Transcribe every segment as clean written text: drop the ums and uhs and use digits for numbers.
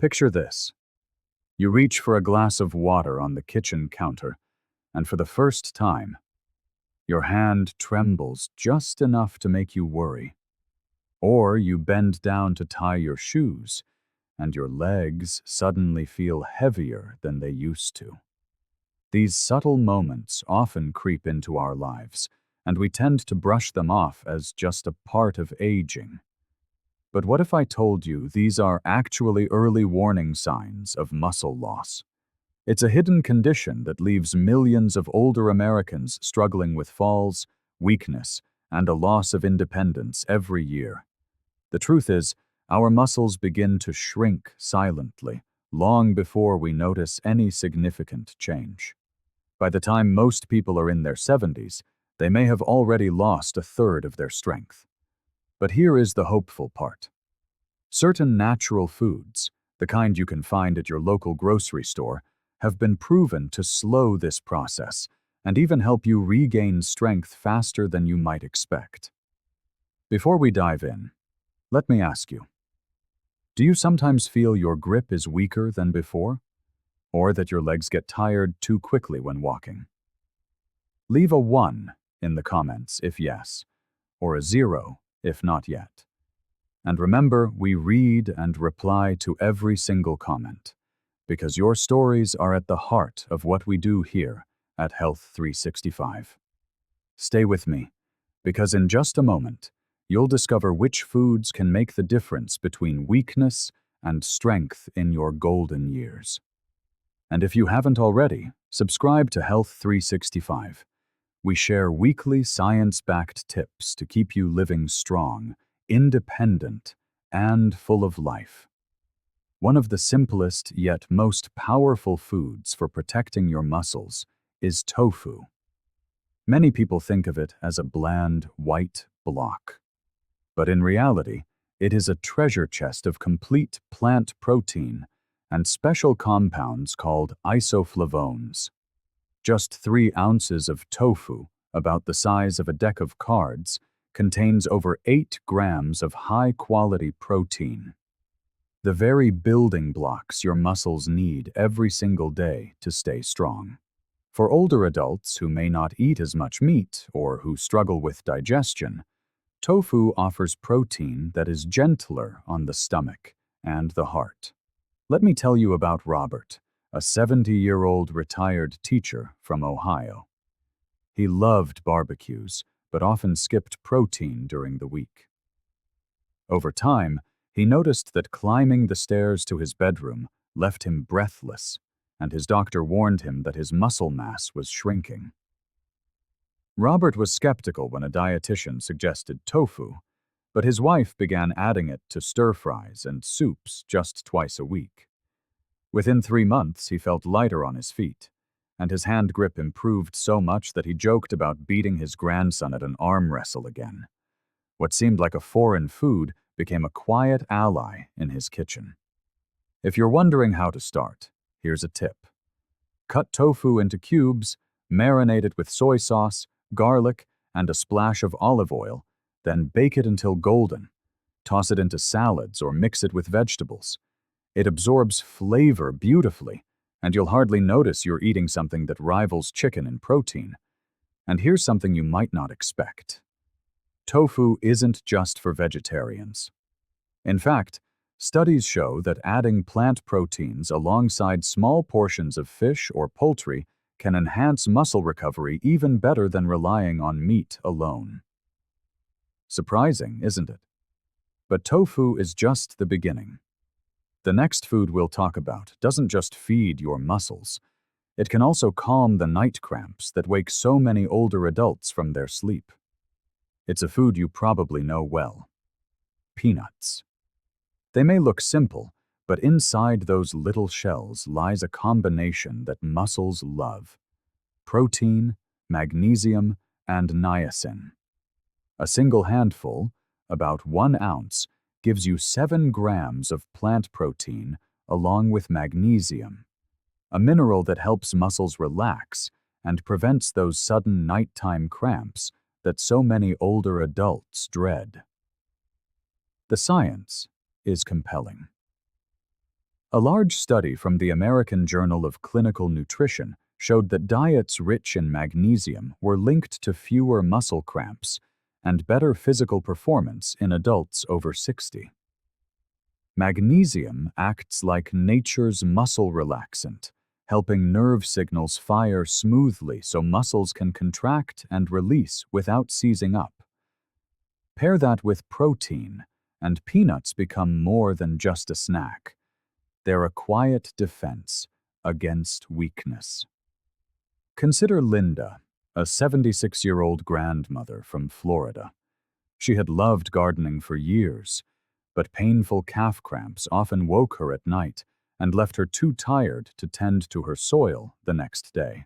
Picture this. You reach for a glass of water on the kitchen counter, and for the first time, your hand trembles just enough to make you worry. Or you bend down to tie your shoes, and your legs suddenly feel heavier than they used to. These subtle moments often creep into our lives, and we tend to brush them off as just a part of aging. But what if I told you these are actually early warning signs of muscle loss? It's a hidden condition that leaves millions of older Americans struggling with falls, weakness, and a loss of independence every year. The truth is, our muscles begin to shrink silently, long before we notice any significant change. By the time most people are in their 70s, they may have already lost a third of their strength. But here is the hopeful part. Certain natural foods, the kind you can find at your local grocery store, have been proven to slow this process and even help you regain strength faster than you might expect. Before we dive in, let me ask you, do you sometimes feel your grip is weaker than before? Or that your legs get tired too quickly when walking? Leave a 1 in the comments if yes, or a 0 if not yet. And remember, we read and reply to every single comment, because your stories are at the heart of what we do here at Health 365. Stay with me, because in just a moment, you'll discover which foods can make the difference between weakness and strength in your golden years. And if you haven't already, subscribe to Health 365. We share weekly science-backed tips to keep you living strong, independent, and full of life. One of the simplest yet most powerful foods for protecting your muscles is tofu. Many people think of it as a bland, white block. But in reality, it is a treasure chest of complete plant protein and special compounds called isoflavones. Just 3 ounces of tofu, about the size of a deck of cards, contains over 8 grams of high-quality protein. The very building blocks your muscles need every single day to stay strong. For older adults who may not eat as much meat or who struggle with digestion, tofu offers protein that is gentler on the stomach and the heart. Let me tell you about Robert, a 70-year-old retired teacher from Ohio. He loved barbecues, but often skipped protein during the week. Over time, he noticed that climbing the stairs to his bedroom left him breathless, and his doctor warned him that his muscle mass was shrinking. Robert was skeptical when a dietitian suggested tofu, but his wife began adding it to stir-fries and soups just twice a week. Within 3 months, he felt lighter on his feet, and his hand grip improved so much that he joked about beating his grandson at an arm wrestle again. What seemed like a foreign food became a quiet ally in his kitchen. If you're wondering how to start, here's a tip. Cut tofu into cubes, marinate it with soy sauce, garlic, and a splash of olive oil, then bake it until golden. Toss it into salads or mix it with vegetables. It absorbs flavor beautifully, and you'll hardly notice you're eating something that rivals chicken in protein. And here's something you might not expect. Tofu isn't just for vegetarians. In fact, studies show that adding plant proteins alongside small portions of fish or poultry can enhance muscle recovery even better than relying on meat alone. Surprising, isn't it? But tofu is just the beginning. The next food we'll talk about doesn't just feed your muscles. It can also calm the night cramps that wake so many older adults from their sleep. It's a food you probably know well. Peanuts. They may look simple, but inside those little shells lies a combination that muscles love: protein, magnesium, and niacin. A single handful, about 1 ounce, gives you 7 grams of plant protein along with magnesium, a mineral that helps muscles relax and prevents those sudden nighttime cramps that so many older adults dread. The science is compelling. A large study from the American Journal of Clinical Nutrition showed that diets rich in magnesium were linked to fewer muscle cramps and better physical performance in adults over 60. Magnesium acts like nature's muscle relaxant, helping nerve signals fire smoothly so muscles can contract and release without seizing up. Pair that with protein, and peanuts become more than just a snack. They're a quiet defense against weakness. Consider Linda, a 76-year-old grandmother from Florida. She had loved gardening for years, but painful calf cramps often woke her at night and left her too tired to tend to her soil the next day.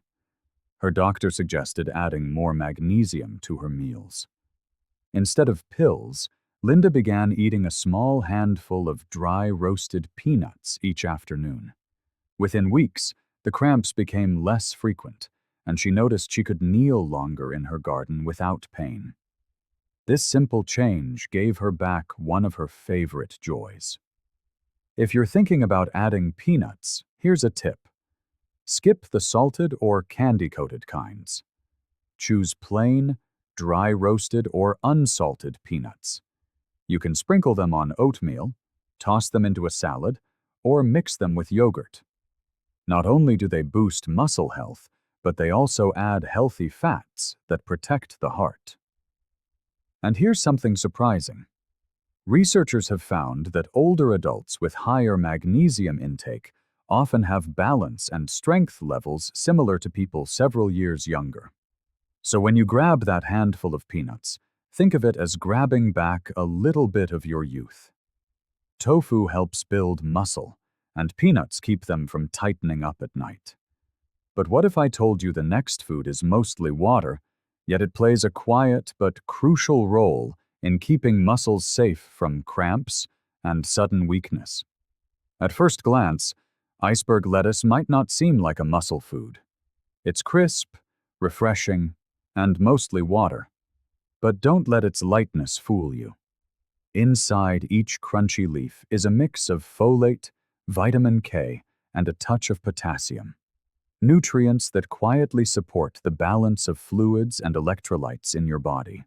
Her doctor suggested adding more magnesium to her meals. Instead of pills, Linda began eating a small handful of dry roasted peanuts each afternoon. Within weeks, the cramps became less frequent, and she noticed she could kneel longer in her garden without pain. This simple change gave her back one of her favorite joys. If you're thinking about adding peanuts, here's a tip. Skip the salted or candy-coated kinds. Choose plain, dry roasted or unsalted peanuts. You can sprinkle them on oatmeal, toss them into a salad, or mix them with yogurt. Not only do they boost muscle health, but they also add healthy fats that protect the heart. And here's something surprising. Researchers have found that older adults with higher magnesium intake often have balance and strength levels similar to people several years younger. So when you grab that handful of peanuts, think of it as grabbing back a little bit of your youth. Tofu helps build muscle, and peanuts keep them from tightening up at night. But what if I told you the next food is mostly water, yet it plays a quiet but crucial role in keeping muscles safe from cramps and sudden weakness? At first glance, iceberg lettuce might not seem like a muscle food. It's crisp, refreshing, and mostly water. But don't let its lightness fool you. Inside each crunchy leaf is a mix of folate, vitamin K, and a touch of potassium. Nutrients that quietly support the balance of fluids and electrolytes in your body.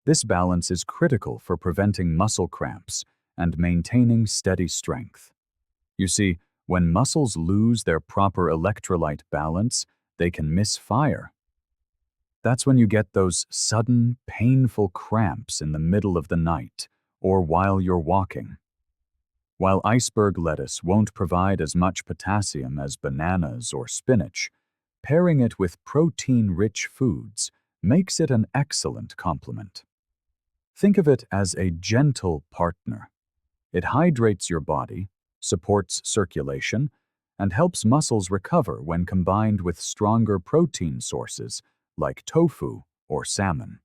This balance is critical for preventing muscle cramps and maintaining steady strength. You see, when muscles lose their proper electrolyte balance, they can misfire. That's when you get those sudden, painful cramps in the middle of the night or while you're walking. While iceberg lettuce won't provide as much potassium as bananas or spinach, pairing it with protein-rich foods makes it an excellent complement. Think of it as a gentle partner. It hydrates your body, supports circulation, and helps muscles recover when combined with stronger protein sources like tofu or salmon.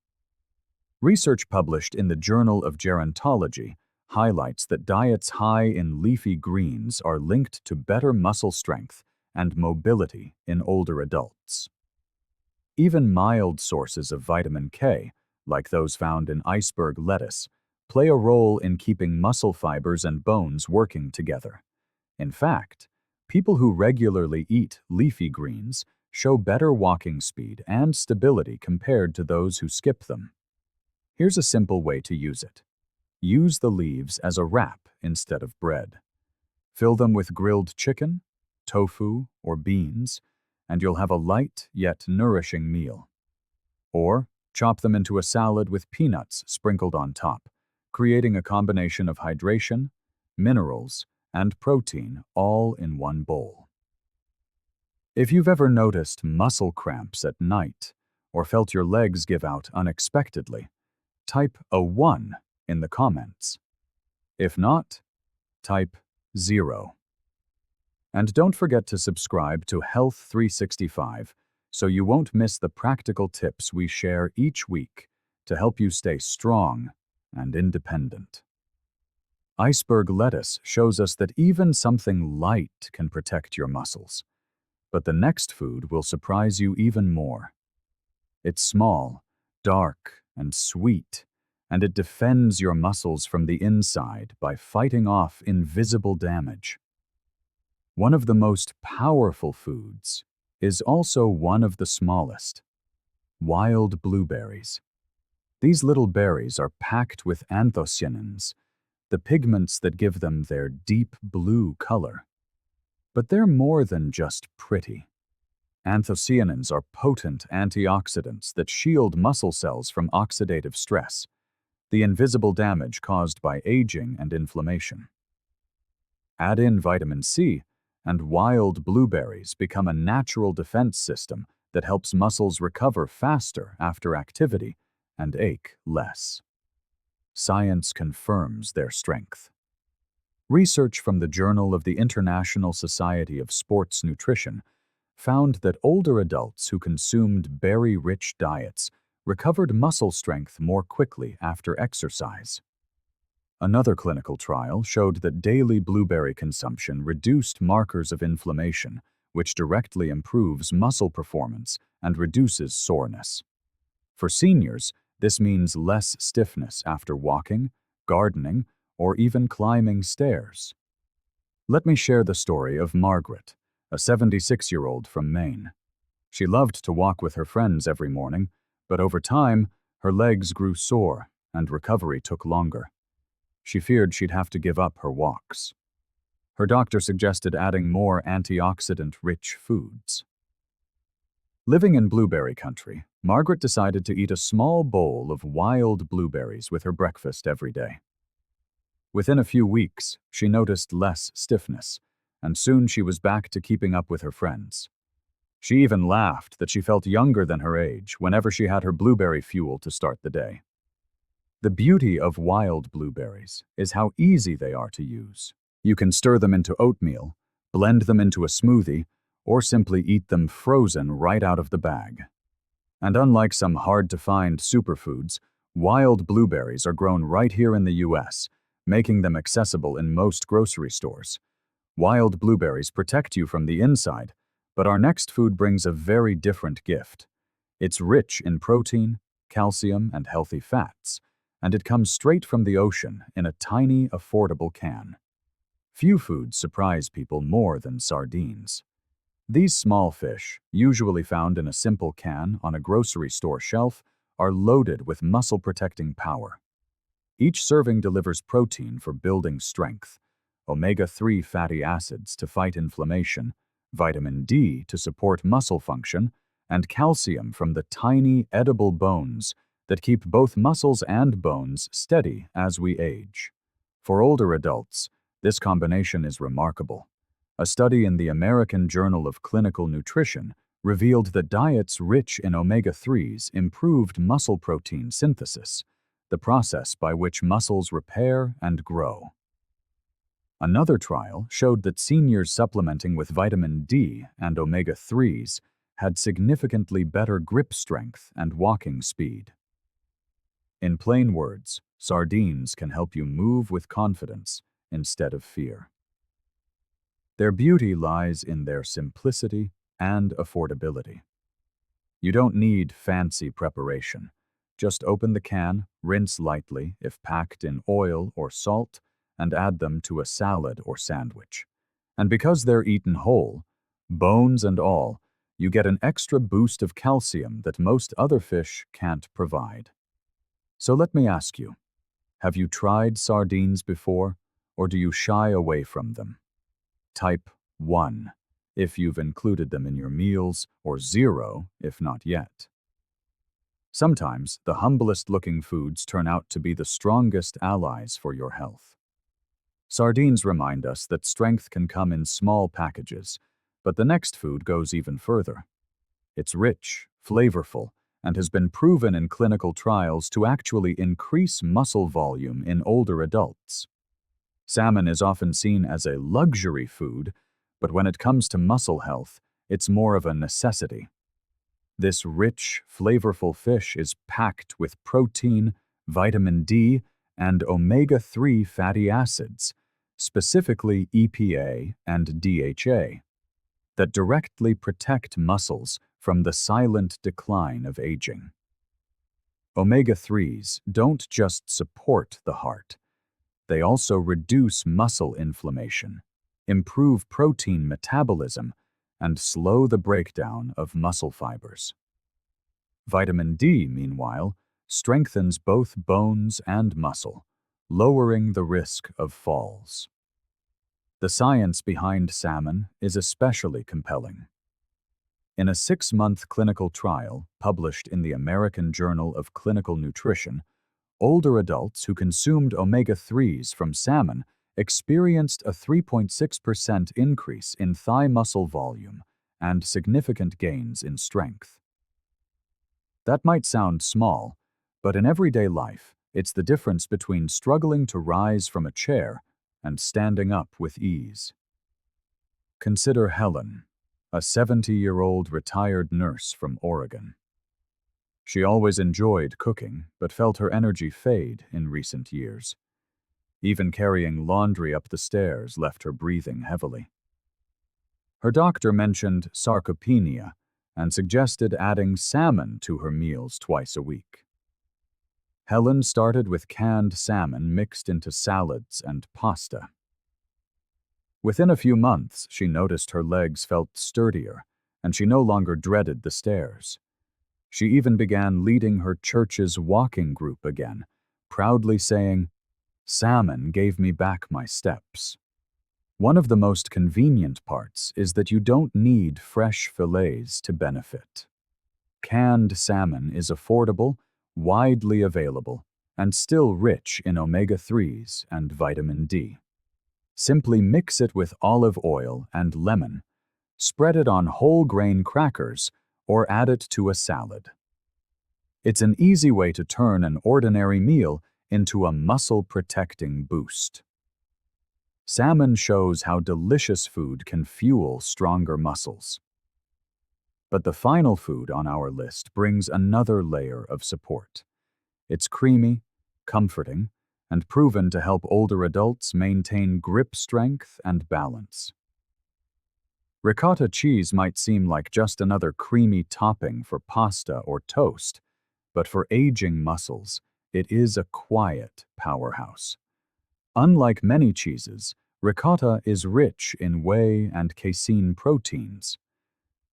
Research published in the Journal of Gerontology highlights that diets high in leafy greens are linked to better muscle strength and mobility in older adults. Even mild sources of vitamin K, like those found in iceberg lettuce, play a role in keeping muscle fibers and bones working together. In fact, people who regularly eat leafy greens show better walking speed and stability compared to those who skip them. Here's a simple way to use it. Use the leaves as a wrap instead of bread. Fill them with grilled chicken, tofu, or beans, and you'll have a light yet nourishing meal. Or chop them into a salad with peanuts sprinkled on top, creating a combination of hydration, minerals, and protein all in one bowl. If you've ever noticed muscle cramps at night or felt your legs give out unexpectedly, type a 1 in the comments. If not, type 0. And don't forget to subscribe to Health 365 so you won't miss the practical tips we share each week to help you stay strong and independent. Iceberg lettuce shows us that even something light can protect your muscles. But the next food will surprise you even more. It's small, dark, and sweet, and it defends your muscles from the inside by fighting off invisible damage. One of the most powerful foods is also one of the smallest: wild blueberries. These little berries are packed with anthocyanins, the pigments that give them their deep blue color. But they're more than just pretty. Anthocyanins are potent antioxidants that shield muscle cells from oxidative stress, the invisible damage caused by aging and inflammation. Add in vitamin C, and wild blueberries become a natural defense system that helps muscles recover faster after activity and ache less. Science confirms their strength. Research from the Journal of the International Society of Sports Nutrition found that older adults who consumed berry-rich diets recovered muscle strength more quickly after exercise. Another clinical trial showed that daily blueberry consumption reduced markers of inflammation, which directly improves muscle performance and reduces soreness. For seniors, this means less stiffness after walking, gardening, or even climbing stairs. Let me share the story of Margaret, a 76-year-old from Maine. She loved to walk with her friends every morning, but over time, her legs grew sore and recovery took longer. She feared she'd have to give up her walks. Her doctor suggested adding more antioxidant-rich foods. Living in blueberry country, Margaret decided to eat a small bowl of wild blueberries with her breakfast every day. Within a few weeks, she noticed less stiffness, and soon she was back to keeping up with her friends. She even laughed that she felt younger than her age whenever she had her blueberry fuel to start the day. The beauty of wild blueberries is how easy they are to use. You can stir them into oatmeal, blend them into a smoothie, or simply eat them frozen right out of the bag. And unlike some hard-to-find superfoods, wild blueberries are grown right here in the US, making them accessible in most grocery stores. Wild blueberries protect you from the inside, but our next food brings a very different gift. It's rich in protein, calcium, and healthy fats, and it comes straight from the ocean in a tiny, affordable can. Few foods surprise people more than sardines. These small fish, usually found in a simple can on a grocery store shelf, are loaded with muscle-protecting power. Each serving delivers protein for building strength, omega-3 fatty acids to fight inflammation, vitamin D to support muscle function, and calcium from the tiny, edible bones that keep both muscles and bones steady as we age. For older adults, this combination is remarkable. A study in the American Journal of Clinical Nutrition revealed that diets rich in omega-3s improved muscle protein synthesis, the process by which muscles repair and grow. Another trial showed that seniors supplementing with vitamin D and omega-3s had significantly better grip strength and walking speed. In plain words, sardines can help you move with confidence instead of fear. Their beauty lies in their simplicity and affordability. You don't need fancy preparation. Just open the can, rinse lightly if packed in oil or salt, and add them to a salad or sandwich. And because they're eaten whole, bones and all, you get an extra boost of calcium that most other fish can't provide. So let me ask you, have you tried sardines before, or do you shy away from them? Type 1 if you've included them in your meals, or 0 if not yet. Sometimes, the humblest-looking foods turn out to be the strongest allies for your health. Sardines remind us that strength can come in small packages, but the next food goes even further. It's rich, flavorful, and has been proven in clinical trials to actually increase muscle volume in older adults. Salmon is often seen as a luxury food, but when it comes to muscle health, it's more of a necessity. This rich, flavorful fish is packed with protein, vitamin D, and omega-3 fatty acids, specifically EPA and DHA, that directly protect muscles from the silent decline of aging. Omega-3s don't just support the heart. They also reduce muscle inflammation, improve protein metabolism, and slow the breakdown of muscle fibers. Vitamin D, meanwhile, strengthens both bones and muscle, lowering the risk of falls. The science behind salmon is especially compelling. In a 6-month clinical trial published in the American Journal of Clinical Nutrition, older adults who consumed omega-3s from salmon experienced a 3.6% increase in thigh muscle volume and significant gains in strength. That might sound small, but in everyday life, it's the difference between struggling to rise from a chair and standing up with ease. Consider Helen, a 70-year-old retired nurse from Oregon. She always enjoyed cooking, but felt her energy fade in recent years. Even carrying laundry up the stairs left her breathing heavily. Her doctor mentioned sarcopenia and suggested adding salmon to her meals twice a week. Helen started with canned salmon mixed into salads and pasta. Within a few months, she noticed her legs felt sturdier, and she no longer dreaded the stairs. She even began leading her church's walking group again, proudly saying, "Salmon gave me back my steps." One of the most convenient parts is that you don't need fresh fillets to benefit. Canned salmon is affordable, widely available, and still rich in omega-3s and vitamin D. Simply mix it with olive oil and lemon, spread it on whole grain crackers, or add it to a salad. It's an easy way to turn an ordinary meal into a muscle-protecting boost. Salmon shows how delicious food can fuel stronger muscles. But the final food on our list brings another layer of support. It's creamy, comforting, and proven to help older adults maintain grip strength and balance. Ricotta cheese might seem like just another creamy topping for pasta or toast, but for aging muscles, it is a quiet powerhouse. Unlike many cheeses, ricotta is rich in whey and casein proteins.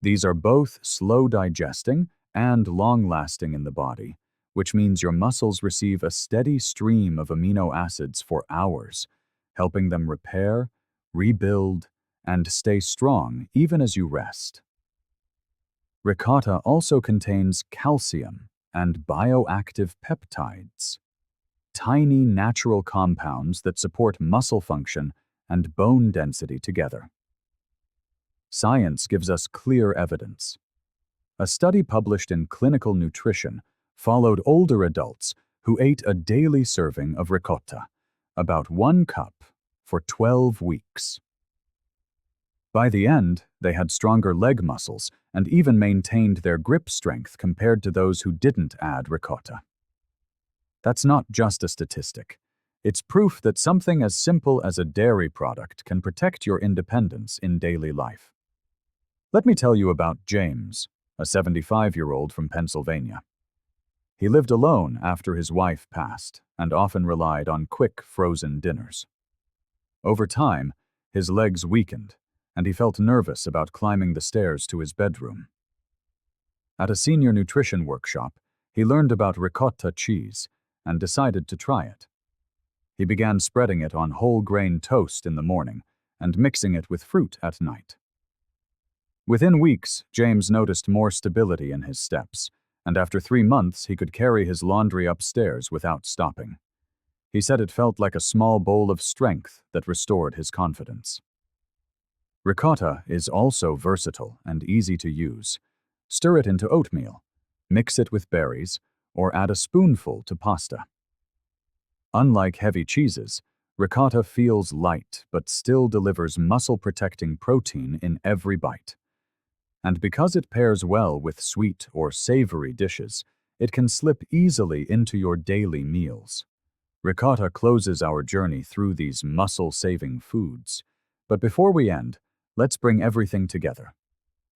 These are both slow-digesting and long-lasting in the body, which means your muscles receive a steady stream of amino acids for hours, helping them repair, rebuild, and stay strong even as you rest. Ricotta also contains calcium and bioactive peptides, tiny natural compounds that support muscle function and bone density together. Science gives us clear evidence. A study published in Clinical Nutrition followed older adults who ate a daily serving of ricotta, about 1 cup, for 12 weeks. By the end, they had stronger leg muscles and even maintained their grip strength compared to those who didn't add ricotta. That's not just a statistic. It's proof that something as simple as a dairy product can protect your independence in daily life. Let me tell you about James, a 75-year-old from Pennsylvania. He lived alone after his wife passed and often relied on quick frozen dinners. Over time, his legs weakened, and he felt nervous about climbing the stairs to his bedroom. At a senior nutrition workshop, he learned about ricotta cheese and decided to try it. He began spreading it on whole grain toast in the morning and mixing it with fruit at night. Within weeks, James noticed more stability in his steps, and after 3 months he could carry his laundry upstairs without stopping. He said it felt like a small bowl of strength that restored his confidence. Ricotta is also versatile and easy to use. Stir it into oatmeal, mix it with berries, or add a spoonful to pasta. Unlike heavy cheeses, ricotta feels light but still delivers muscle-protecting protein in every bite. And because it pairs well with sweet or savory dishes, it can slip easily into your daily meals. Ricotta closes our journey through these muscle-saving foods. But before we end, let's bring everything together.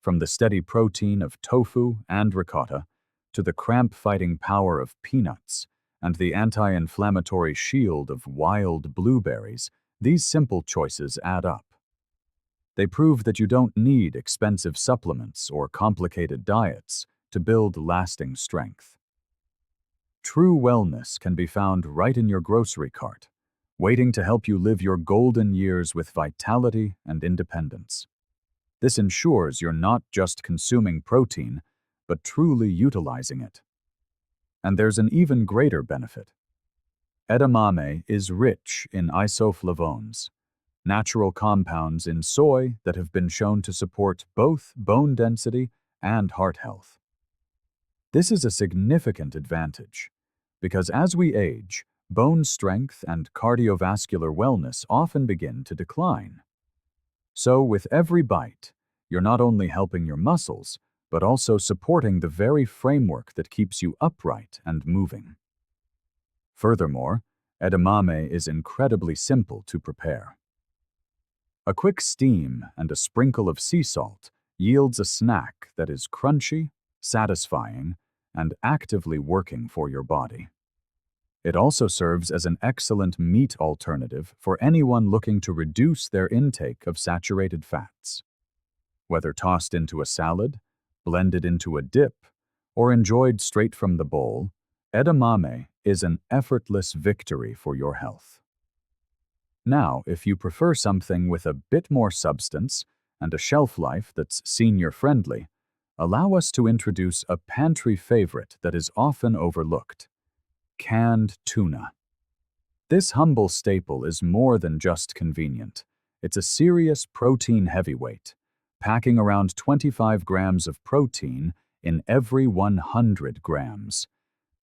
From the steady protein of tofu and ricotta, to the cramp-fighting power of peanuts, and the anti-inflammatory shield of wild blueberries, these simple choices add up. They prove that you don't need expensive supplements or complicated diets to build lasting strength. True wellness can be found right in your grocery cart, waiting to help you live your golden years with vitality and independence. This ensures you're not just consuming protein, but truly utilizing it. And there's an even greater benefit. Edamame is rich in isoflavones, natural compounds in soy that have been shown to support both bone density and heart health. This is a significant advantage, because as we age, bone strength and cardiovascular wellness often begin to decline. So with every bite, you're not only helping your muscles, but also supporting the very framework that keeps you upright and moving. Furthermore, edamame is incredibly simple to prepare. A quick steam and a sprinkle of sea salt yields a snack that is crunchy, satisfying, and actively working for your body. It also serves as an excellent meat alternative for anyone looking to reduce their intake of saturated fats. Whether tossed into a salad, blended into a dip, or enjoyed straight from the bowl, edamame is an effortless victory for your health. Now, if you prefer something with a bit more substance and a shelf life that's senior-friendly, allow us to introduce a pantry favorite that is often overlooked: canned tuna. This humble staple is more than just convenient. It's a serious protein heavyweight, packing around 25 grams of protein in every 100 grams.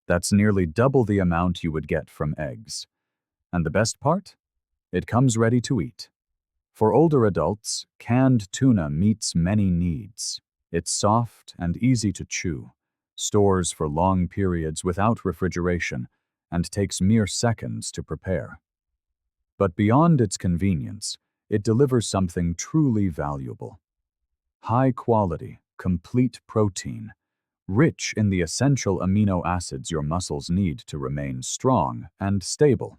That's nearly double the amount you would get from eggs. And the best part? It comes ready to eat. For older adults, canned tuna meets many needs. It's soft and easy to chew, stores for long periods without refrigeration, and takes mere seconds to prepare. But beyond its convenience, it delivers something truly valuable. High-quality, complete protein, rich in the essential amino acids your muscles need to remain strong and stable.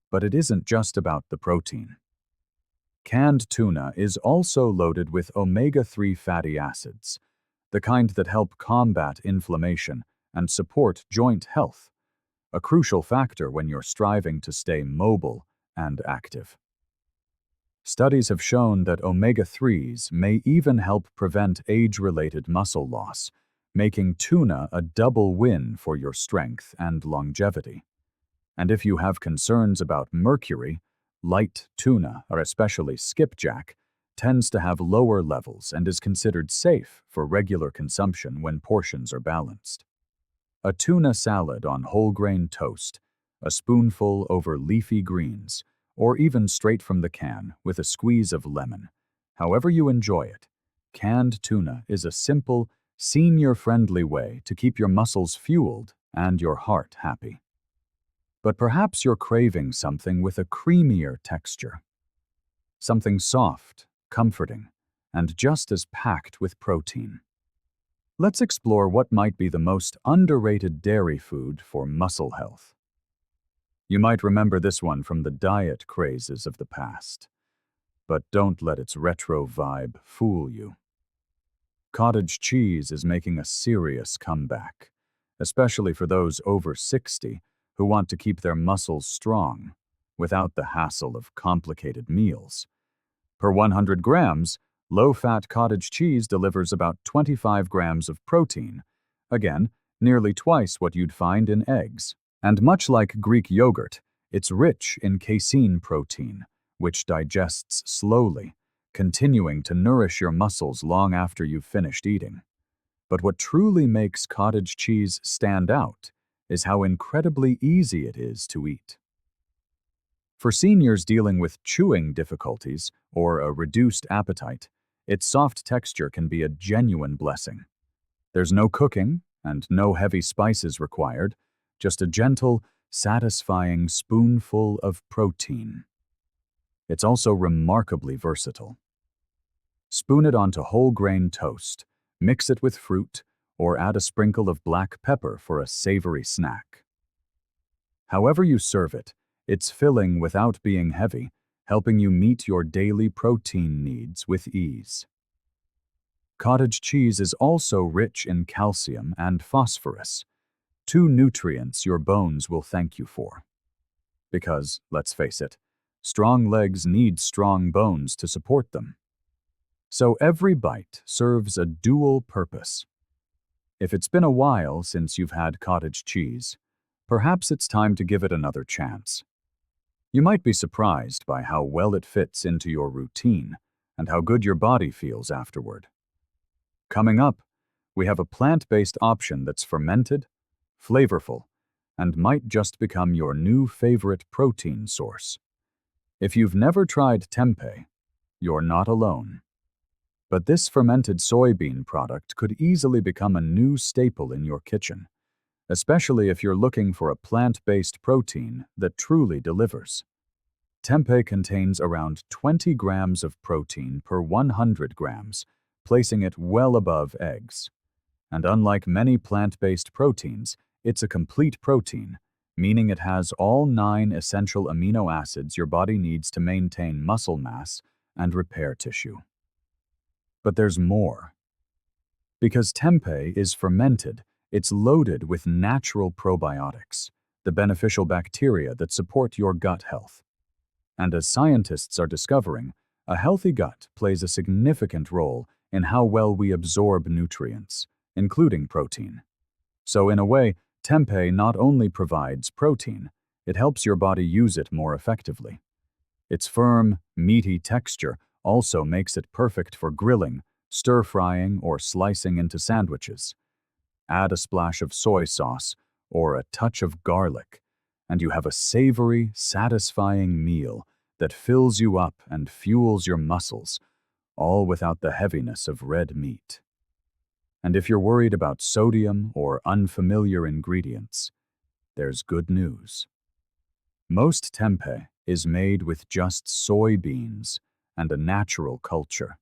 But it isn't just about the protein. Canned tuna is also loaded with omega-3 fatty acids, the kind that help combat inflammation and support joint health, a crucial factor when you're striving to stay mobile and active. Studies have shown that omega-3s may even help prevent age-related muscle loss, making tuna a double win for your strength and longevity. And if you have concerns about mercury, light tuna, or especially skipjack, tends to have lower levels and is considered safe for regular consumption when portions are balanced. A tuna salad on whole grain toast, a spoonful over leafy greens, or even straight from the can with a squeeze of lemon. However you enjoy it, canned tuna is a simple, senior-friendly way to keep your muscles fueled and your heart happy. But perhaps you're craving something with a creamier texture. Something soft, comforting, and just as packed with protein. Let's explore what might be the most underrated dairy food for muscle health. You might remember this one from the diet crazes of the past, but don't let its retro vibe fool you. Cottage cheese is making a serious comeback, especially for those over 60 who want to keep their muscles strong without the hassle of complicated meals. Per 100 grams, low-fat cottage cheese delivers about 25 grams of protein, again, nearly twice what you'd find in eggs. And much like Greek yogurt, it's rich in casein protein, which digests slowly, continuing to nourish your muscles long after you've finished eating. But what truly makes cottage cheese stand out is how incredibly easy it is to eat. For seniors dealing with chewing difficulties or a reduced appetite, its soft texture can be a genuine blessing. There's no cooking and no heavy spices required, just a gentle, satisfying spoonful of protein. It's also remarkably versatile. Spoon it onto whole grain toast, mix it with fruit, or add a sprinkle of black pepper for a savory snack. However you serve it, it's filling without being heavy, helping you meet your daily protein needs with ease. Cottage cheese is also rich in calcium and phosphorus, two nutrients your bones will thank you for. Because, let's face it, strong legs need strong bones to support them. So every bite serves a dual purpose. If it's been a while since you've had cottage cheese, perhaps it's time to give it another chance. You might be surprised by how well it fits into your routine and how good your body feels afterward. Coming up, we have a plant-based option that's fermented, flavorful, and might just become your new favorite protein source. If you've never tried tempeh, you're not alone. But this fermented soybean product could easily become a new staple in your kitchen, especially if you're looking for a plant-based protein that truly delivers. Tempeh contains around 20 grams of protein per 100 grams, placing it well above eggs. And unlike many plant-based proteins, it's a complete protein, meaning it has all 9 essential amino acids your body needs to maintain muscle mass and repair tissue. But there's more. Because tempeh is fermented, it's loaded with natural probiotics, the beneficial bacteria that support your gut health. And as scientists are discovering, a healthy gut plays a significant role in how well we absorb nutrients, including protein. So in a way, tempeh not only provides protein, it helps your body use it more effectively. Its firm, meaty texture also makes it perfect for grilling, stir-frying, or slicing into sandwiches. Add a splash of soy sauce or a touch of garlic, and you have a savory, satisfying meal that fills you up and fuels your muscles, all without the heaviness of red meat. And if you're worried about sodium or unfamiliar ingredients, there's good news. Most tempeh is made with just soybeans and a natural culture.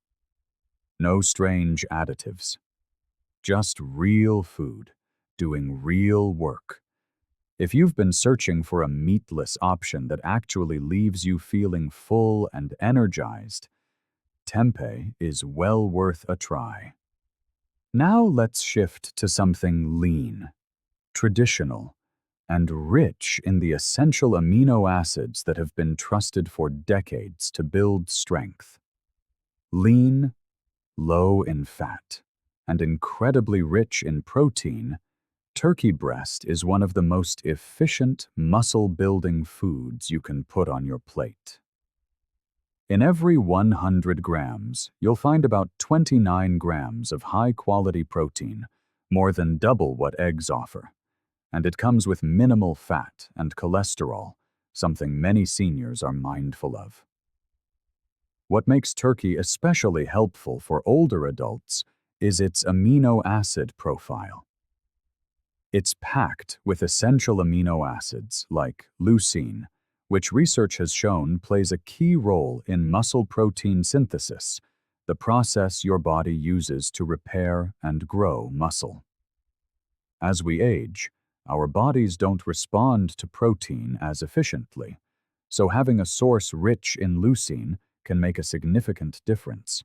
No strange additives. Just real food, doing real work. If you've been searching for a meatless option that actually leaves you feeling full and energized, tempeh is well worth a try. Now let's shift to something lean, traditional, and rich in the essential amino acids that have been trusted for decades to build strength. Lean, low in fat, and incredibly rich in protein, turkey breast is one of the most efficient muscle-building foods you can put on your plate. In every 100 grams, you'll find about 29 grams of high-quality protein, more than double what eggs offer. And it comes with minimal fat and cholesterol, something many seniors are mindful of. What makes turkey especially helpful for older adults is its amino acid profile. It's packed with essential amino acids like leucine, which research has shown plays a key role in muscle protein synthesis, the process your body uses to repair and grow muscle. As we age, our bodies don't respond to protein as efficiently, so having a source rich in leucine can make a significant difference.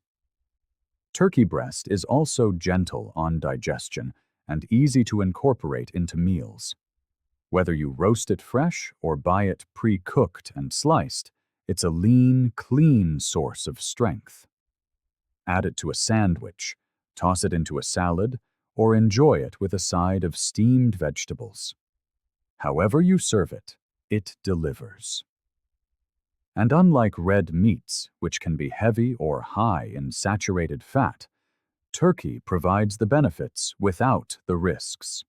Turkey breast is also gentle on digestion and easy to incorporate into meals. Whether you roast it fresh or buy it pre-cooked and sliced, it's a lean, clean source of strength. Add it to a sandwich, toss it into a salad, or enjoy it with a side of steamed vegetables. However you serve it, it delivers. And unlike red meats, which can be heavy or high in saturated fat, turkey provides the benefits without the risks.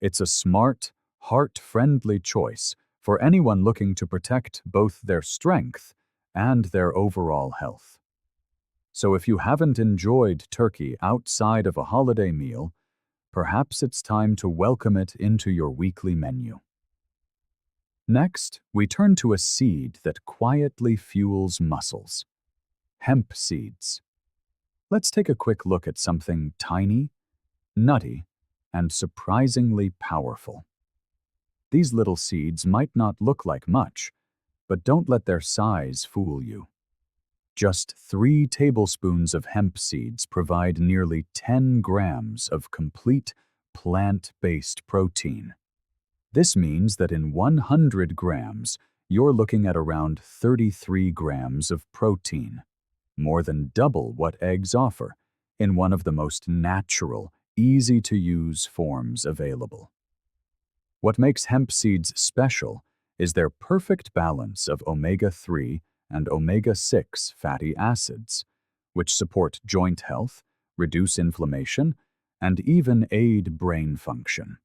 It's a smart, heart-friendly choice for anyone looking to protect both their strength and their overall health. So if you haven't enjoyed turkey outside of a holiday meal, perhaps it's time to welcome it into your weekly menu. Next, we turn to a seed that quietly fuels muscles: hemp seeds. Let's take a quick look at something tiny, nutty, and surprisingly powerful. These little seeds might not look like much, But don't let their size fool you. Just 3 tablespoons of hemp seeds provide nearly 10 grams of complete plant-based protein. This means that in 100 grams, you're looking at around 33 grams of protein, more than double what eggs offer, in one of the most natural, easy-to-use forms available. What makes hemp seeds special is their perfect balance of omega-3 and omega-6 fatty acids, which support joint health, reduce inflammation, and even aid brain function.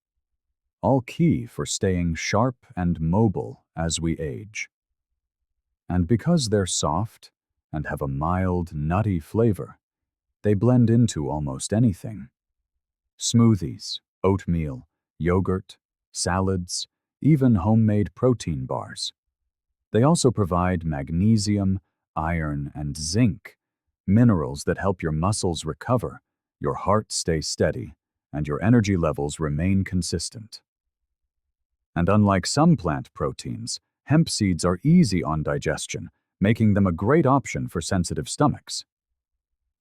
All key for staying sharp and mobile as we age. And because they're soft and have a mild, nutty flavor, they blend into almost anything. Smoothies, oatmeal, yogurt, salads, even homemade protein bars. They also provide magnesium, iron, and zinc, minerals that help your muscles recover, your heart stay steady, and your energy levels remain consistent. And unlike some plant proteins, hemp seeds are easy on digestion, making them a great option for sensitive stomachs.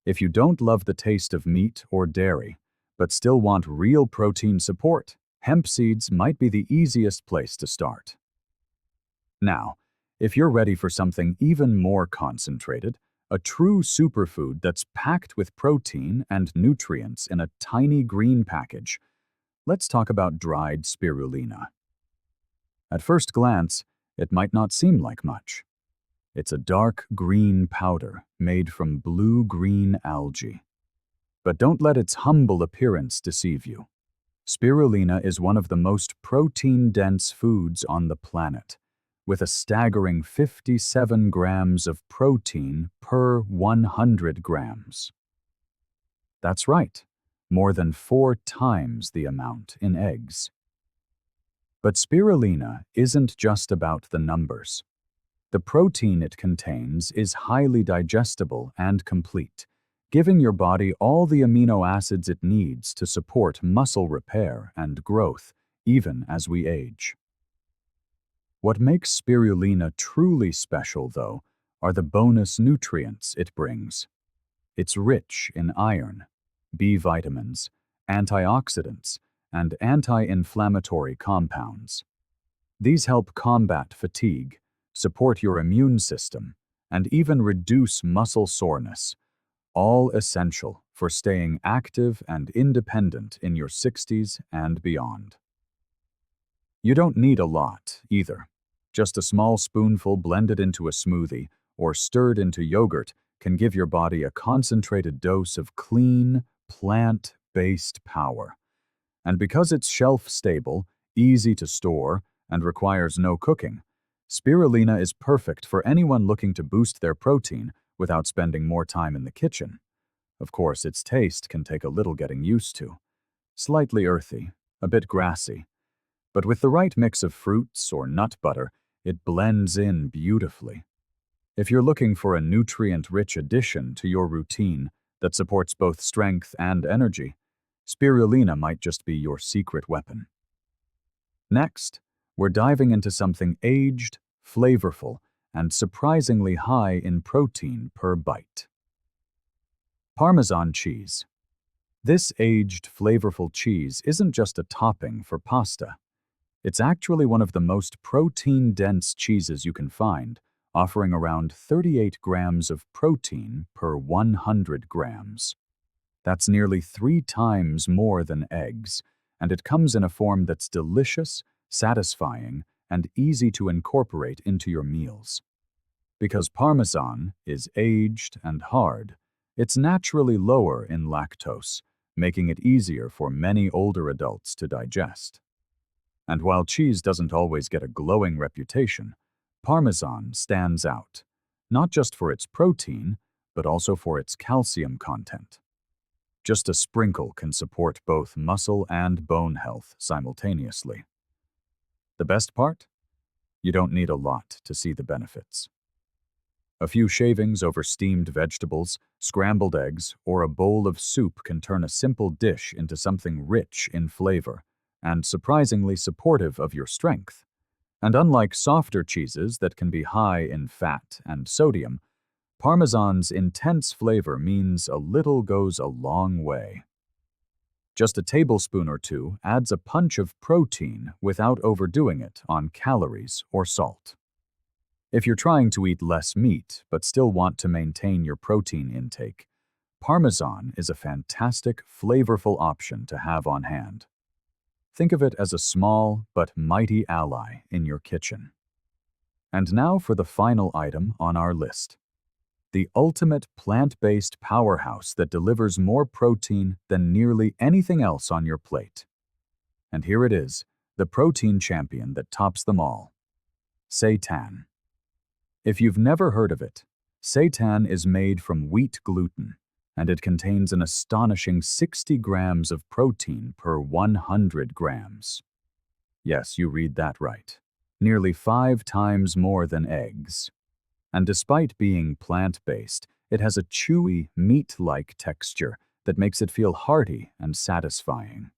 If you don't love the taste of meat or dairy, but still want real protein support, hemp seeds might be the easiest place to start. Now, if you're ready for something even more concentrated, a true superfood that's packed with protein and nutrients in a tiny green package, let's talk about dried spirulina. At first glance, it might not seem like much. It's a dark green powder made from blue-green algae. But don't let its humble appearance deceive you. Spirulina is one of the most protein-dense foods on the planet, with a staggering 57 grams of protein per 100 grams. That's right, more than 4 times the amount in eggs. But spirulina isn't just about the numbers. The protein it contains is highly digestible and complete, giving your body all the amino acids it needs to support muscle repair and growth, even as we age. What makes spirulina truly special, though, are the bonus nutrients it brings. It's rich in iron, B vitamins, antioxidants, and anti-inflammatory compounds. These help combat fatigue, support your immune system, and even reduce muscle soreness, all essential for staying active and independent in your 60s and beyond. You don't need a lot, either. Just a small spoonful blended into a smoothie or stirred into yogurt can give your body a concentrated dose of clean, plant-based power. And because it's shelf-stable, easy to store, and requires no cooking, spirulina is perfect for anyone looking to boost their protein without spending more time in the kitchen. Of course, its taste can take a little getting used to. Slightly earthy, a bit grassy. But with the right mix of fruits or nut butter, it blends in beautifully. If you're looking for a nutrient-rich addition to your routine that supports both strength and energy, spirulina might just be your secret weapon. Next, we're diving into something aged, flavorful, and surprisingly high in protein per bite. Parmesan cheese. This aged, flavorful cheese isn't just a topping for pasta. It's actually one of the most protein-dense cheeses you can find, offering around 38 grams of protein per 100 grams. That's nearly 3 times more than eggs, and it comes in a form that's delicious, satisfying, and easy to incorporate into your meals. Because Parmesan is aged and hard, it's naturally lower in lactose, making it easier for many older adults to digest. And while cheese doesn't always get a glowing reputation, Parmesan stands out, not just for its protein, but also for its calcium content. Just a sprinkle can support both muscle and bone health simultaneously. The best part? You don't need a lot to see the benefits. A few shavings over steamed vegetables, scrambled eggs, or a bowl of soup can turn a simple dish into something rich in flavor and surprisingly supportive of your strength. And unlike softer cheeses that can be high in fat and sodium, Parmesan's intense flavor means a little goes a long way. Just a tablespoon or two adds a punch of protein without overdoing it on calories or salt. If you're trying to eat less meat but still want to maintain your protein intake, Parmesan is a fantastic, flavorful option to have on hand. Think of it as a small but mighty ally in your kitchen. And now for the final item on our list. The ultimate plant-based powerhouse that delivers more protein than nearly anything else on your plate. And here it is, the protein champion that tops them all. Seitan. If you've never heard of it, seitan is made from wheat gluten, and it contains an astonishing 60 grams of protein per 100 grams. Yes, you read that right. Nearly 5 times more than eggs. And despite being plant-based, it has a chewy, meat-like texture that makes it feel hearty and satisfying.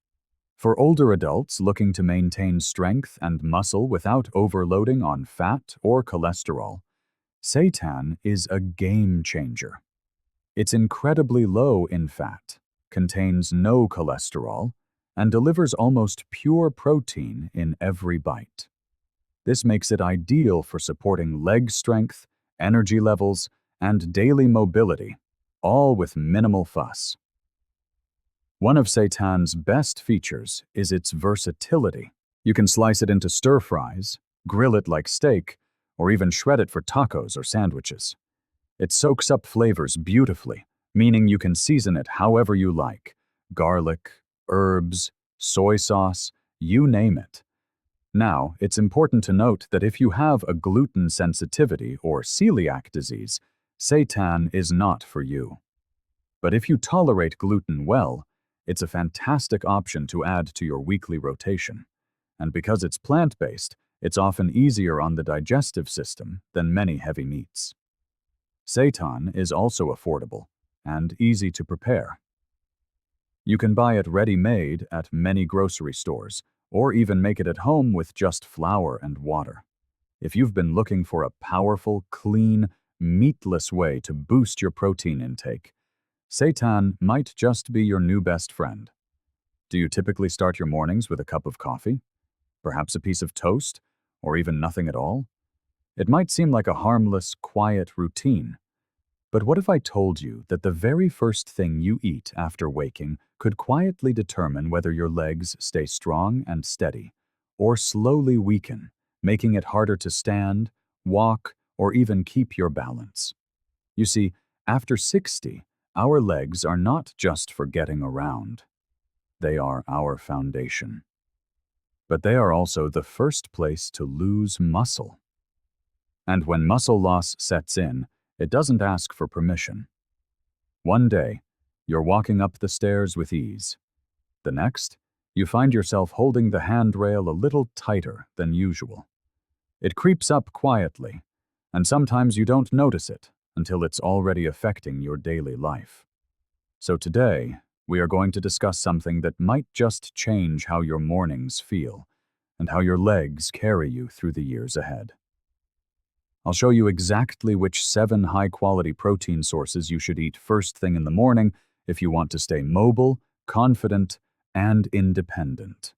For older adults looking to maintain strength and muscle without overloading on fat or cholesterol, seitan is a game changer. It's incredibly low in fat, contains no cholesterol, and delivers almost pure protein in every bite. This makes it ideal for supporting leg strength, energy levels, and daily mobility, all with minimal fuss. One of seitan's best features is its versatility. You can slice it into stir-fries, grill it like steak, or even shred it for tacos or sandwiches. It soaks up flavors beautifully, meaning you can season it however you like: garlic, herbs, soy sauce, you name it. Now, it's important to note that if you have a gluten sensitivity or celiac disease, seitan is not for you. But if you tolerate gluten well, it's a fantastic option to add to your weekly rotation. And because it's plant-based, it's often easier on the digestive system than many heavy meats. Seitan is also affordable and easy to prepare. You can buy it ready-made at many grocery stores, or even make it at home with just flour and water. If you've been looking for a powerful, clean, meatless way to boost your protein intake, seitan might just be your new best friend. Do you typically start your mornings with a cup of coffee? Perhaps a piece of toast? Or even nothing at all? It might seem like a harmless, quiet routine. But what if I told you that the very first thing you eat after waking could quietly determine whether your legs stay strong and steady, or slowly weaken, making it harder to stand, walk, or even keep your balance? You see, after 60, our legs are not just for getting around. They are our foundation. But they are also the first place to lose muscle. And when muscle loss sets in, it doesn't ask for permission. One day, you're walking up the stairs with ease. The next, you find yourself holding the handrail a little tighter than usual. It creeps up quietly, and sometimes you don't notice it until it's already affecting your daily life. So today, we are going to discuss something that might just change how your mornings feel and how your legs carry you through the years ahead. I'll show you exactly which 7 high-quality protein sources you should eat first thing in the morning if you want to stay mobile, confident, and independent.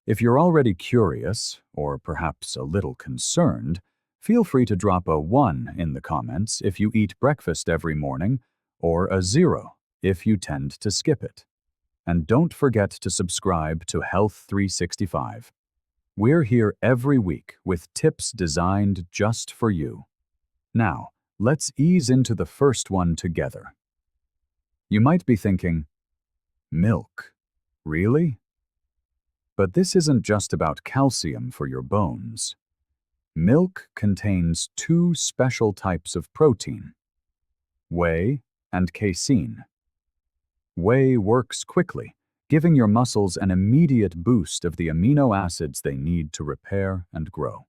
If you're already curious, or perhaps a little concerned, feel free to drop a 1 in the comments if you eat breakfast every morning, or a 0 if you tend to skip it. And don't forget to subscribe to Health 365. We're here every week with tips designed just for you. Now, let's ease into the first one together. You might be thinking, milk? Really? But this isn't just about calcium for your bones. Milk contains 2 special types of protein: whey and casein. Whey works quickly, giving your muscles an immediate boost of the amino acids they need to repair and grow.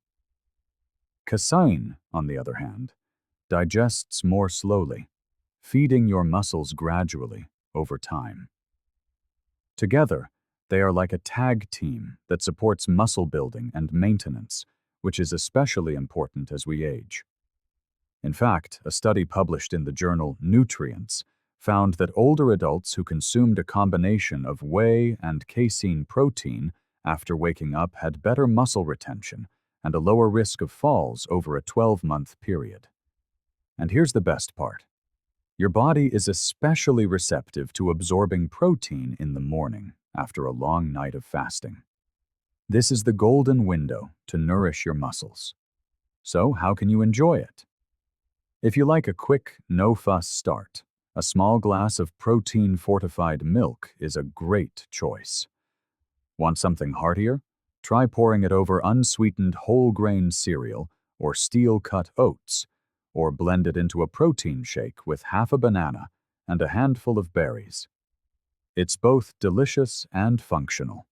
Casein, on the other hand, digests more slowly, feeding your muscles gradually over time. Together, They are like a tag team that supports muscle building and maintenance, which is especially important as we age. In fact, a study published in the journal Nutrients found that older adults who consumed a combination of whey and casein protein after waking up had better muscle retention and a lower risk of falls over a 12-month period. And here's the best part. Your body is especially receptive to absorbing protein in the morning after a long night of fasting. This is the golden window to nourish your muscles. So, how can you enjoy it? If you like a quick, no-fuss start, a small glass of protein-fortified milk is a great choice. Want something heartier? Try pouring it over unsweetened whole-grain cereal or steel-cut oats, or blend it into a protein shake with half a banana and a handful of berries. It's both delicious and functional.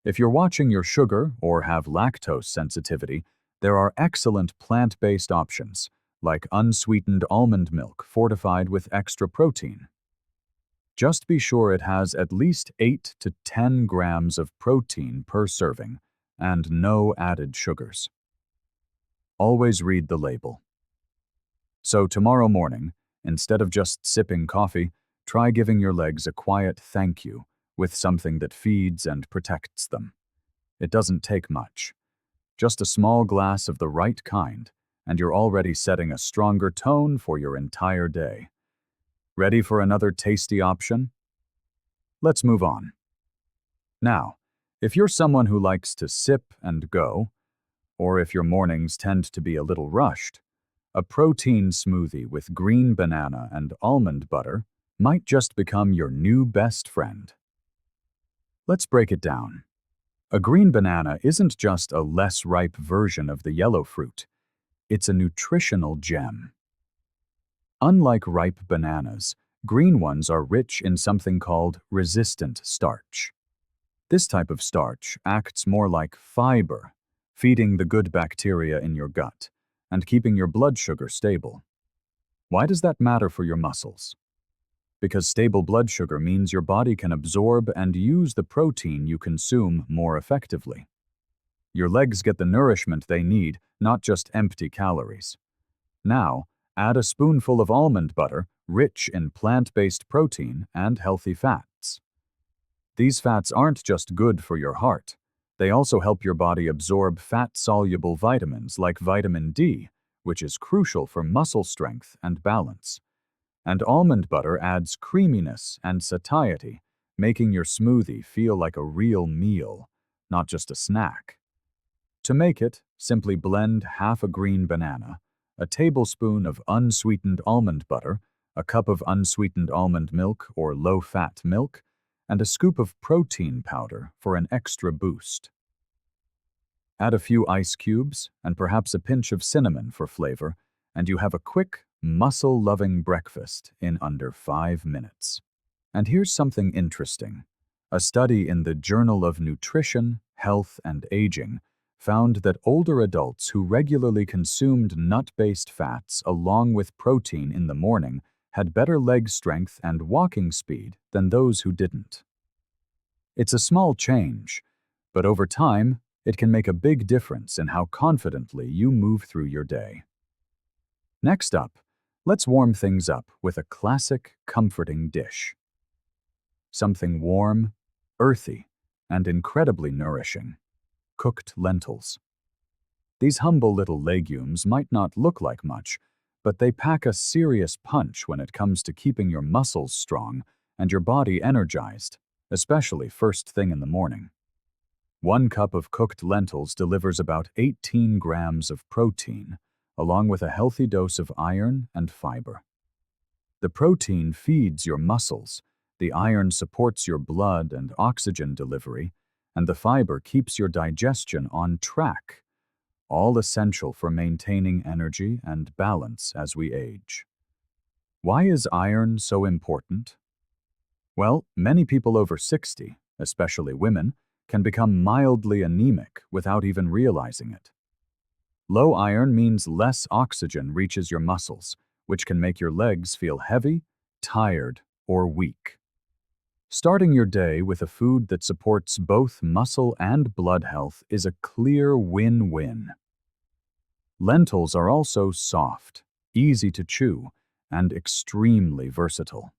If you're watching your sugar or have lactose sensitivity, there are excellent plant-based options, like unsweetened almond milk fortified with extra protein. Just be sure it has at least 8 to 10 grams of protein per serving and no added sugars. Always read the label. So tomorrow morning, instead of just sipping coffee, try giving your legs a quiet thank you with something that feeds and protects them. It doesn't take much. Just a small glass of the right kind, and you're already setting a stronger tone for your entire day. Ready for another tasty option? Let's move on. Now, if you're someone who likes to sip and go, or if your mornings tend to be a little rushed, a protein smoothie with green banana and almond butter might just become your new best friend. Let's break it down. A green banana isn't just a less ripe version of the yellow fruit. It's a nutritional gem. Unlike ripe bananas, green ones are rich in something called resistant starch. This type of starch acts more like fiber, feeding the good bacteria in your gut and keeping your blood sugar stable. Why does that matter for your muscles? Because stable blood sugar means your body can absorb and use the protein you consume more effectively. Your legs get the nourishment they need, not just empty calories. Now, add a spoonful of almond butter, rich in plant-based protein and healthy fats. These fats aren't just good for your heart. They also help your body absorb fat-soluble vitamins like vitamin D, which is crucial for muscle strength and balance. And almond butter adds creaminess and satiety, making your smoothie feel like a real meal, not just a snack. To make it, simply blend half a green banana, a tablespoon of unsweetened almond butter, a cup of unsweetened almond milk or low-fat milk, and a scoop of protein powder for an extra boost. Add a few ice cubes and perhaps a pinch of cinnamon for flavor, and you have a quick, muscle-loving breakfast in under 5 minutes. And here's something interesting. A study in the Journal of Nutrition, Health, and Aging found that older adults who regularly consumed nut-based fats along with protein in the morning had better leg strength and walking speed than those who didn't. It's a small change, but over time, it can make a big difference in how confidently you move through your day. Next up, let's warm things up with a classic, comforting dish. Something warm, earthy, and incredibly nourishing. Cooked lentils. These humble little legumes might not look like much, but they pack a serious punch when it comes to keeping your muscles strong and your body energized, especially first thing in the morning. 1 cup of cooked lentils delivers about 18 grams of protein, along with a healthy dose of iron and fiber. The protein feeds your muscles, the iron supports your blood and oxygen delivery, and the fiber keeps your digestion on track, all essential for maintaining energy and balance as we age. Why is iron so important? Well, many people over 60, especially women, can become mildly anemic without even realizing it. Low iron means less oxygen reaches your muscles, which can make your legs feel heavy, tired, or weak. Starting your day with a food that supports both muscle and blood health is a clear win-win. Lentils are also soft, easy to chew, and extremely versatile.